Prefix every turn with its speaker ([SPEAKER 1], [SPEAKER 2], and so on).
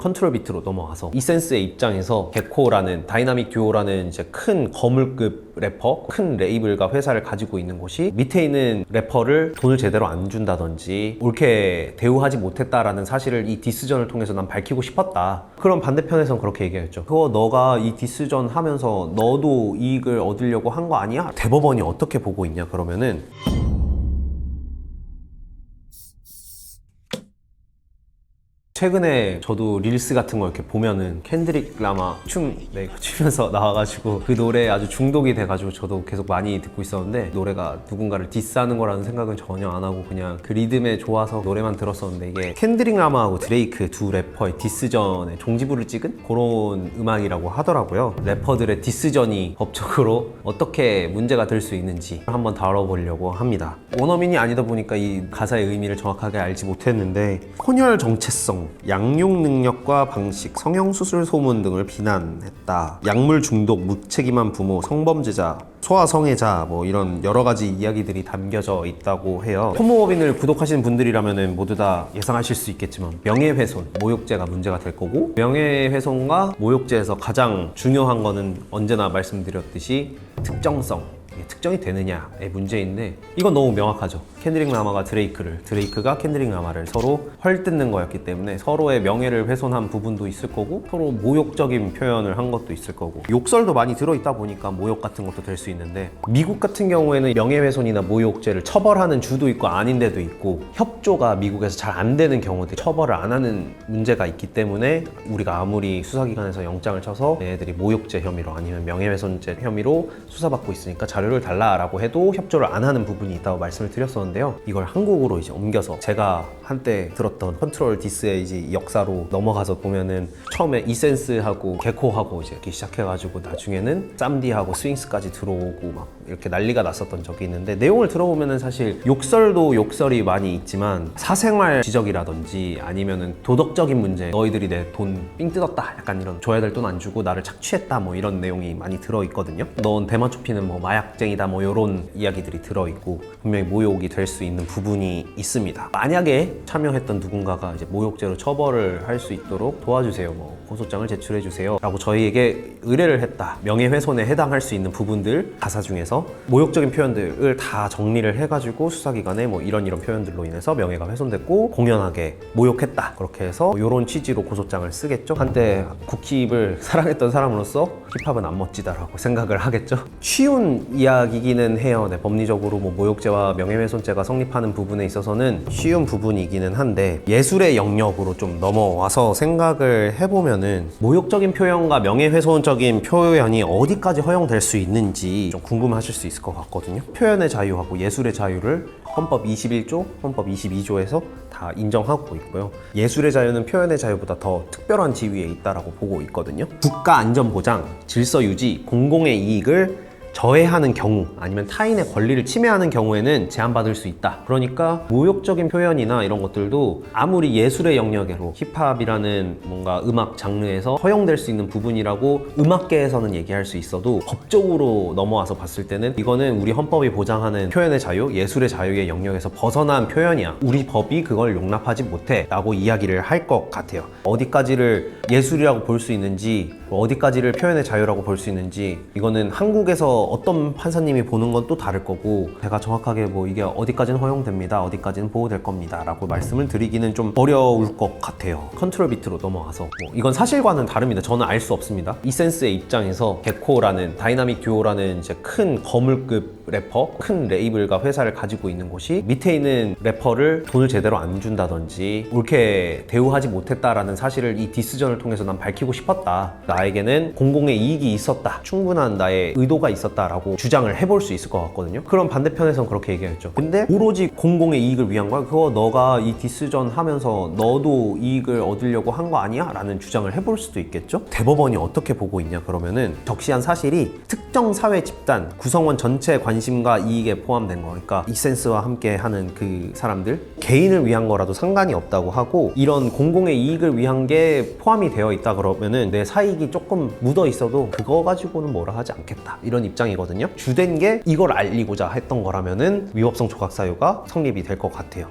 [SPEAKER 1] 컨트롤 비트로 넘어가서 이센스의 입장에서 개코라는 다이나믹 듀오라는 이제 큰 거물급 래퍼, 큰 레이블과 회사를 가지고 있는 곳이 밑에 있는 래퍼를 돈을 제대로 안 준다든지 옳게 대우하지 못했다라는 사실을 이 디스전을 통해서 난 밝히고 싶었다. 그럼 반대편에선 그렇게 얘기했죠. 그거 너가 이 디스전 하면서 너도 이익을 얻으려고 한 거 아니야? 대법원이 어떻게 보고 있냐 그러면은 최근에 저도 릴스 같은 거 이렇게 보면은 켄드릭 라마 추면서 나와가지고 그 노래에 아주 중독이 돼가지고 저도 계속 많이 듣고 있었는데 노래가 누군가를 디스하는 거라는 생각은 전혀 안 하고 그냥 그 리듬에 좋아서 노래만 들었었는데 이게 켄드릭 라마하고 드레이크 두 래퍼의 디스전에 종지부를 찍은 그런 음악이라고 하더라고요. 래퍼들의 디스전이 법적으로 어떻게 문제가 될 수 있는지 한번 다뤄보려고 합니다. 원어민이 아니다 보니까 이 가사의 의미를 정확하게 알지 못했는데 혼혈 정체성, 양육 능력과 방식, 성형수술 소문 등을 비난했다. 약물 중독, 무책임한 부모, 성범죄자, 소아성애자 뭐 이런 여러 가지 이야기들이 담겨져 있다고 해요. 호모법인을 구독하시는 분들이라면 모두 다 예상하실 수 있겠지만 명예훼손, 모욕죄가 문제가 될 거고 명예훼손과 모욕죄에서 가장 중요한 거는 언제나 말씀드렸듯이 특정성, 특정이 되느냐의 문제인데 이건 너무 명확하죠. 켄드릭 라마가 드레이크를, 드레이크가 켄드릭 라마를 서로 헐뜯는 거였기 때문에 서로의 명예를 훼손한 부분도 있을 거고 서로 모욕적인 표현을 한 것도 있을 거고 욕설도 많이 들어있다 보니까 모욕 같은 것도 될 수 있는데 미국 같은 경우에는 명예훼손이나 모욕죄를 처벌하는 주도 있고 아닌 데도 있고 협조가 미국에서 잘 안 되는 경우들 처벌을 안 하는 문제가 있기 때문에 우리가 아무리 수사기관에서 영장을 쳐서 얘네들이 모욕죄 혐의로 아니면 명예훼손죄 혐의로 수사받고 있으니까 자료를 달라라고 해도 협조를 안 하는 부분이 있다고 말씀을 드렸었는데요. 이걸 한국으로 이제 옮겨서 제가 한때 들었던 컨트롤 디스의 이제 역사로 넘어가서 보면은 처음에 이센스하고 개코하고 이제 이렇게 시작해가지고 나중에는 쌈디하고 스윙스까지 들어오고 막 이렇게 난리가 났었던 적이 있는데 내용을 들어보면은 사실 욕설도 욕설이 많이 있지만 사생활 지적이라든지 아니면은 도덕적인 문제, 너희들이 내 돈 삥 뜯었다 약간 이런 줘야 될 돈 안 주고 나를 착취했다 뭐 이런 내용이 많이 들어있거든요. 넌 대마초피는 뭐 마약쟁이다 뭐 이런 이야기들이 들어있고 분명히 모욕이 될 수 있는 부분이 있습니다. 만약에 참여했던 누군가가 이제 모욕죄로 처벌을 할 수 있도록 도와주세요, 뭐 고소장을 제출해 주세요 라고 저희에게 의뢰를 했다. 명예훼손에 해당할 수 있는 부분들 가사 중에서 모욕적인 표현들을 다 정리를 해가지고 수사기관에 뭐 이런 표현들로 인해서 명예가 훼손됐고 공연하게 모욕했다 그렇게 해서 이런 취지로 고소장을 쓰겠죠. 한때 국힙을 사랑했던 사람으로서 힙합은 안 멋지다라고 생각을 하겠죠. 쉬운 이야기기는 해요. 네, 법리적으로 뭐 모욕죄와 명예훼손죄가 성립하는 부분에 있어서는 쉬운 부분이기는 한데 예술의 영역으로 좀 넘어와서 생각을 해보면은 모욕적인 표현과 명예훼손적인 표현이 어디까지 허용될 수 있는지 좀 궁금하실 수 있을 것 같거든요. 표현의 자유하고 예술의 자유를 헌법 21조, 헌법 22조에서 다 인정하고 있고요. 예술의 자유는 표현의 자유보다 더 특별한 지위에 있다라고 보고 있거든요. 국가 안전 보장, 질서 유지, 공공의 이익을 저해하는 경우 아니면 타인의 권리를 침해하는 경우에는 제한받을 수 있다. 그러니까 모욕적인 표현이나 이런 것들도 아무리 예술의 영역으로 힙합이라는 뭔가 음악 장르에서 허용될 수 있는 부분이라고 음악계에서는 얘기할 수 있어도 법적으로 넘어와서 봤을 때는 이거는 우리 헌법이 보장하는 표현의 자유, 예술의 자유의 영역에서 벗어난 표현이야. 우리 법이 그걸 용납하지 못해 라고 이야기를 할 것 같아요. 어디까지를 예술이라고 볼 수 있는지 어디까지를 표현의 자유라고 볼 수 있는지 이거는 한국에서 어떤 판사님이 보는 건 또 다를 거고 제가 정확하게 뭐 이게 어디까지는 허용됩니다 어디까지는 보호될 겁니다 라고 말씀을 드리기는 좀 어려울 것 같아요. 컨트롤 비트로 넘어가서 뭐 이건 사실과는 다릅니다. 저는 알 수 없습니다. 이센스의 입장에서 개코라는 다이나믹 듀오라는 이제 큰 거물급 래퍼, 큰 레이블과 회사를 가지고 있는 곳이 밑에 있는 래퍼를 돈을 제대로 안 준다든지 옳게 대우하지 못했다라는 사실을 이 디스전을 통해서 난 밝히고 싶었다. 나에게는 공공의 이익이 있었다. 충분한 나의 의도가 있었다라고 주장을 해볼 수 있을 것 같거든요. 그럼 반대편에선 그렇게 얘기했죠. 근데 오로지 공공의 이익을 위한 거야? 그거 너가 이 디스전 하면서 너도 이익을 얻으려고 한 거 아니야? 라는 주장을 해볼 수도 있겠죠. 대법원이 어떻게 보고 있냐 그러면은 적시한 사실이 특정 사회 집단, 구성원 전체의 관심과 이익에 포함된 거. 그러니까 이센스와 함께 하는 그 사람들 개인을 위한 거라도 상관이 없다고 하고 이런 공공의 이익을 위한 게 포함이 되어 있다 그러면은 내 사익이 조금 묻어 있어도 그거 가지고는 뭐라 하지 않겠다 이런 입장이거든요. 주된 게 이걸 알리고자 했던 거라면은 위법성 조각 사유가 성립이 될 것 같아요.